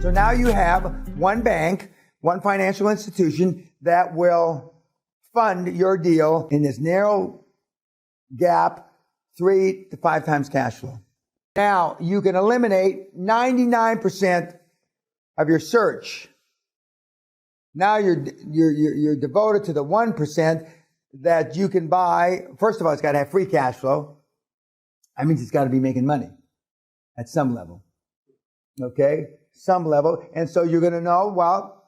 So now you have one bank, one financial institution that will fund your deal in this narrow gap, 3 to 5 times cash flow. Now you can eliminate 99% of your search. Now you're devoted to the 1% that you can buy. First of all, it's got to have free cash flow. That means it's got to be making money at some level. Okay? Some level. And so you're going to know, well,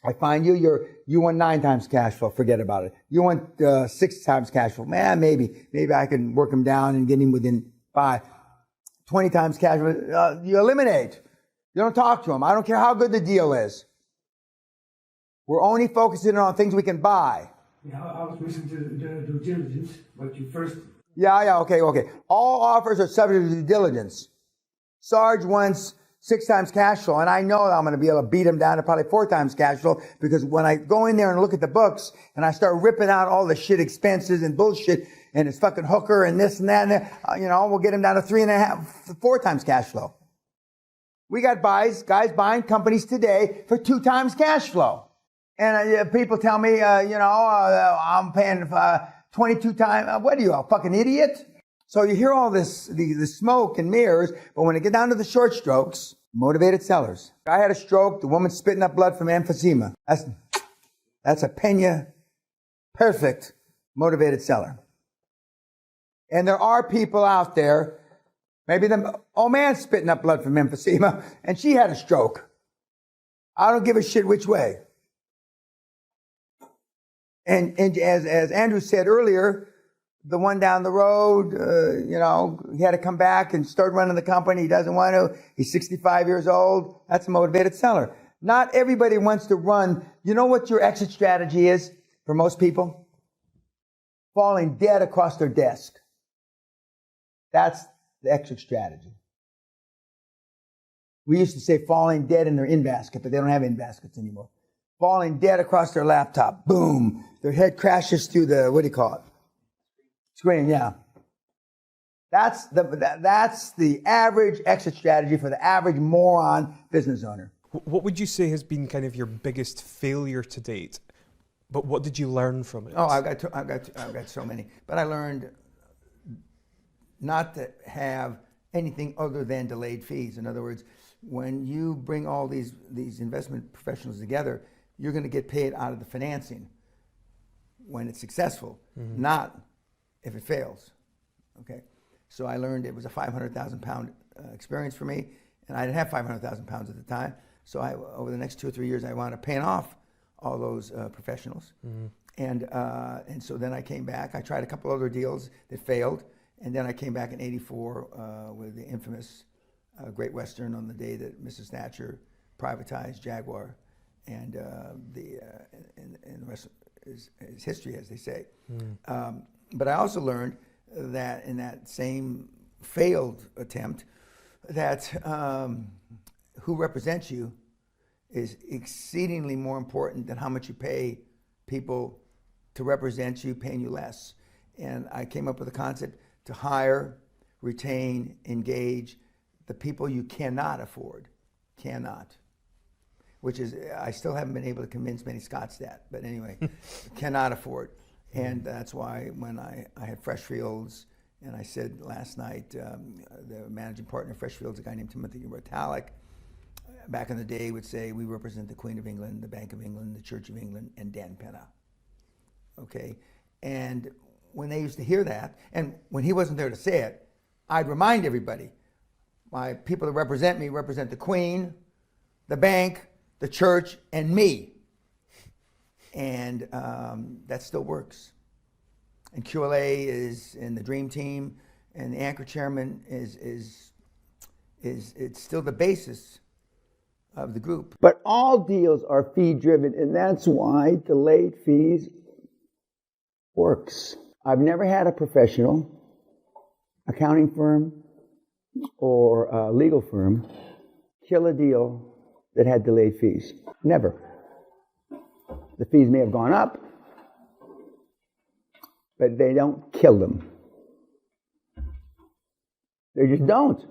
I find you want 9 times cash flow. Forget about it. You want 6 times cash flow. Man, maybe I can work him down and get him within 5. 20 times cash flow. You eliminate. You don't talk to him. I don't care how good the deal is. We're only focusing on things we can buy. Yeah, I was listening to the due diligence, but you first... Yeah, okay. All offers are subject to due diligence. Sarge wants 6 times cash flow, and I know I'm going to be able to beat him down to probably 4 times cash flow, because when I go in there and look at the books and I start ripping out all the shit expenses and bullshit and his fucking hooker and this and that, and we'll get him down to 3.5, 4 times cash flow. We got guys buying companies today for 2 times cash flow. And people tell me, I'm paying 22 times. What are you, a fucking idiot? So you hear all this, the smoke and mirrors, but when it get down to the short strokes, motivated sellers. I had a stroke, the woman's spitting up blood from emphysema. That's a Pena perfect motivated seller. And there are people out there, maybe the old man's spitting up blood from emphysema, and she had a stroke. I don't give a shit which way. And as Andrew said earlier, the one down the road, he had to come back and start running the company. He doesn't want to. He's 65 years old. That's a motivated seller. Not everybody wants to run. You know what your exit strategy is for most people? Falling dead across their desk. That's the exit strategy. We used to say falling dead in their in-basket, but they don't have in-baskets anymore. Falling dead across their laptop. Boom. Their head crashes through the, screen, yeah. That's the average exit strategy for the average moron business owner. What would you say has been kind of your biggest failure to date? But what did you learn from it? Oh, I've got so many. But I learned not to have anything other than delayed fees. In other words, when you bring all these investment professionals together, you're going to get paid out of the financing when it's successful, not if it fails. Okay, so I learned it was a 500,000 pound experience for me, and I didn't have 500,000 pounds at the time. So over the next 2 or 3 years, I wound up paying off all those professionals, and so then I came back. I tried a couple other deals that failed, and then I came back in '84 with the infamous Great Western on the day that Mrs. Thatcher privatized Jaguar. And the rest is history, as they say. But I also learned that in that same failed attempt, that who represents you is exceedingly more important than how much you pay people to represent you, paying you less. And I came up with a concept to hire, retain, engage the people you cannot afford. Which is, I still haven't been able to convince many Scots that, but anyway, cannot afford. And that's why when I had Freshfields, and I said last night, the managing partner of Freshfields, a guy named Timothy Rotalick, back in the day would say, we represent the Queen of England, the Bank of England, the Church of England, and Dan Pena. Okay? And when they used to hear that, and when he wasn't there to say it, I'd remind everybody, my people that represent me represent the Queen, the bank, the church, and me. And that still works. And QLA is in the dream team, and the anchor chairman is it's still the basis of the group. But all deals are fee driven, and that's why delayed fees works. I've never had a professional accounting firm or a legal firm kill a deal that had delayed fees. Never. The fees may have gone up, but they don't kill them. They just don't.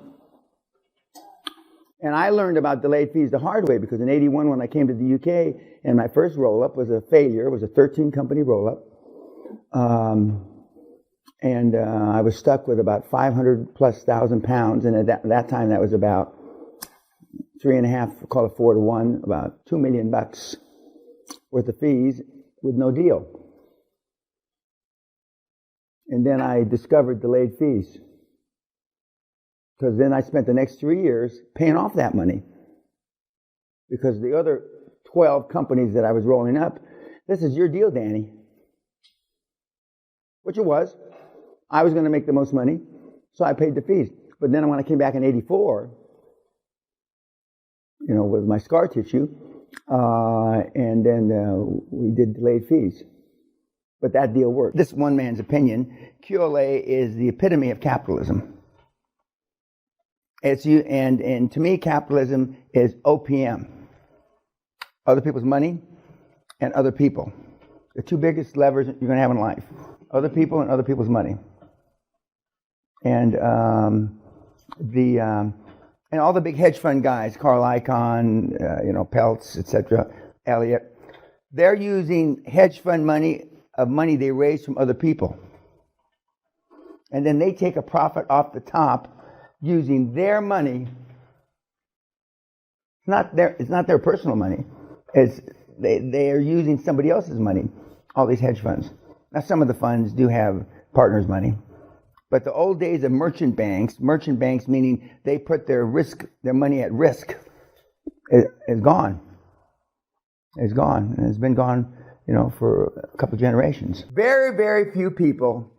And I learned about delayed fees the hard way, because in '81, when I came to the UK, and my first roll-up was a failure, it was a 13-company roll-up. I was stuck with about 500,000+ pounds, and at that time that was about 3.5, call it 4 to 1, about $2 million worth of fees with no deal. And then I discovered delayed fees, because then I spent the next 3 years paying off that money, because the other 12 companies that I was rolling up, this is your deal, Danny. Which it was. I was going to make the most money, so I paid the fees. But then when I came back in '84, with my scar tissue, and then we did delayed fees. But that deal worked. This one man's opinion, QLA is the epitome of capitalism. And to me, capitalism is OPM. Other people's money and other people. The two biggest levers you're going to have in life. Other people and other people's money. And and all the big hedge fund guys, Carl Icahn, Peltz, etc., Elliott, they're using hedge fund money they raise from other people. And then they take a profit off the top using their money. It's not their personal money. They are using somebody else's money, all these hedge funds. Now, some of the funds do have partners' money. But the old days of merchant banks meaning they put their money at risk, is gone. It's gone. And it's been gone, for a couple of generations. Very, very few people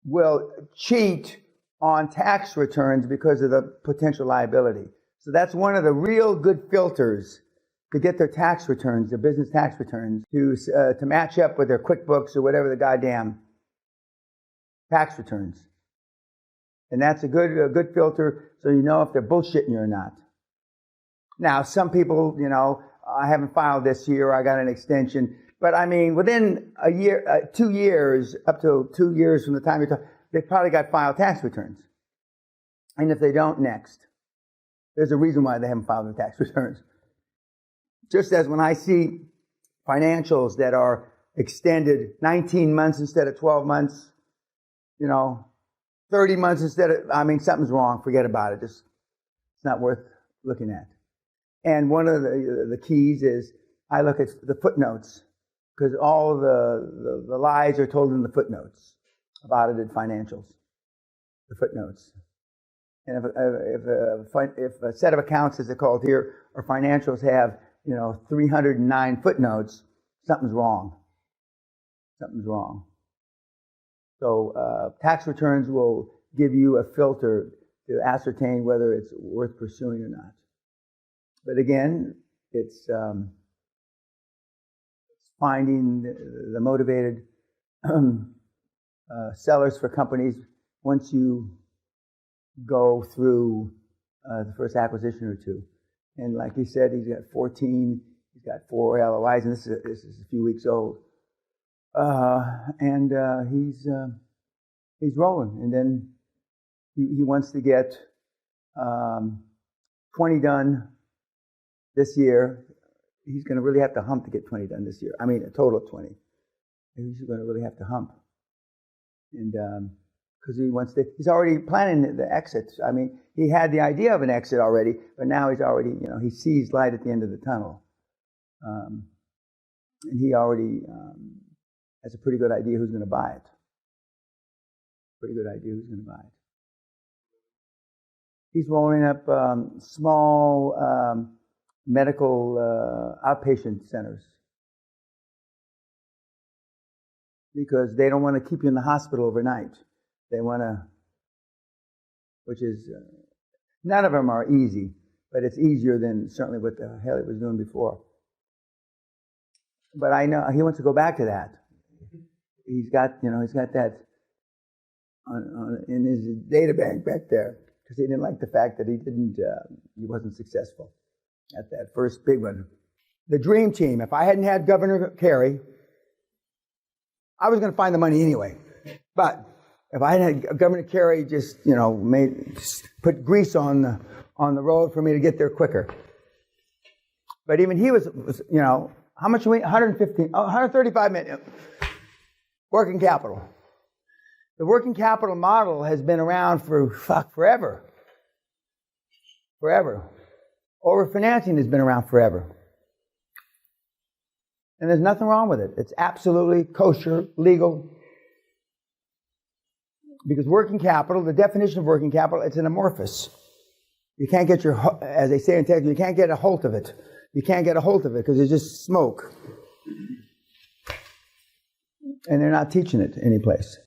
will cheat on tax returns because of the potential liability. So that's one of the real good filters to get their tax returns, their business tax returns, to match up with their QuickBooks or whatever the goddamn tax returns. And that's a good filter, so you know if they're bullshitting you or not. Now, some people, I haven't filed this year, I got an extension, but I mean, within a year, 2 years, up to 2 years from the time you're talking, they probably got filed tax returns. And if they don't, next. There's a reason why they haven't filed their tax returns. Just as when I see financials that are extended 19 months instead of 12 months, 30 months instead of, something's wrong, forget about it. It's not worth looking at. And one of the keys is I look at the footnotes, because all the lies are told in the footnotes of audited financials, the footnotes. And if a set of accounts, as they're called here, or financials have 309 footnotes, something's wrong. Something's wrong. So tax returns will give you a filter to ascertain whether it's worth pursuing or not. But again, it's finding the motivated sellers for companies once you go through the first acquisition or two. And like he said, he's got 14, he's got 4 LOIs, and this is a few weeks old. He's rolling, and then he wants to get 20 done this year. He's going to really have to hump to get 20 done this year. A total of 20. He's going to really have to hump, and because he's already planning the exit. He had the idea of an exit already, but now he's already, he sees light at the end of the tunnel, and he already has a pretty good idea who's going to buy it. He's rolling up small medical outpatient centers, because they don't want to keep you in the hospital overnight. They want to, which is, none of them are easy, but it's easier than certainly what the hell he was doing before. But I know he wants to go back to that. He's got that in his data bank back there, because he didn't like the fact that he wasn't successful at that first big one. The dream team. If I hadn't had Governor Carey, I was going to find the money anyway. But if I had Governor Carey just put grease on on the road for me to get there quicker. But even he was how much? 135 million. Working capital. The working capital model has been around for forever. Forever. Overfinancing has been around forever. And there's nothing wrong with it. It's absolutely kosher, legal. Because working capital, the definition of working capital, it's an amorphous. You can't get as they say in Texas, you can't get a hold of it. You can't get a hold of it because it's just smoke. And they're not teaching it anyplace.